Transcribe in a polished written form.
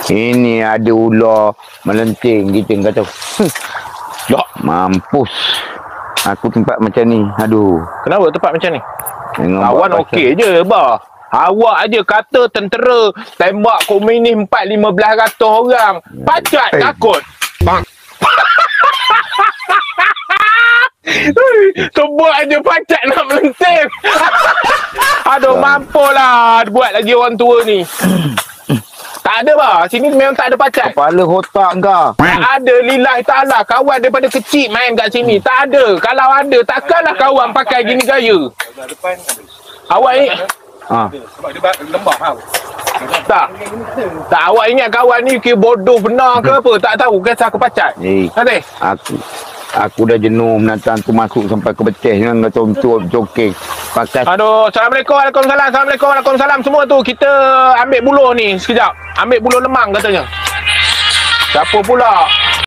Ini ada ular melenting. Kita kata, Tak. mampus. Aku tempat macam ni. Aduh. Kenapa tempat macam ni? Tengok Kawan okey je, bah. Awak aja kata tentera tembak komunis 4-15 orang. Pacat takut. Bang. Sebut aja pacat nak melenting. Aduh, mampulah buat lagi orang tua ni. Tak ada bah. Sini memang tak ada pacat. Kepala otak kau. Tak ada, lillahi ta'ala. Kawan daripada kecil main kat sini. Tak ada. Kalau ada, takkanlah kawan pakai gini gaya. Awak ni... Sebab dia lembab tau. Tak, awak ingat kawan ni kira bodoh benar ke apa? Tak tahu kisah kepacat. Nanti. Aku dah jenuh menantang tu masuk sampai ke betis dengan contoh joking. Pakai Aduh, Assalamualaikum, Waalaikumsalam. Assalamualaikum, Waalaikumsalam semua tu. Kita ambil buluh ni sekejap. Ambil buluh lemang katanya. Siapa pula?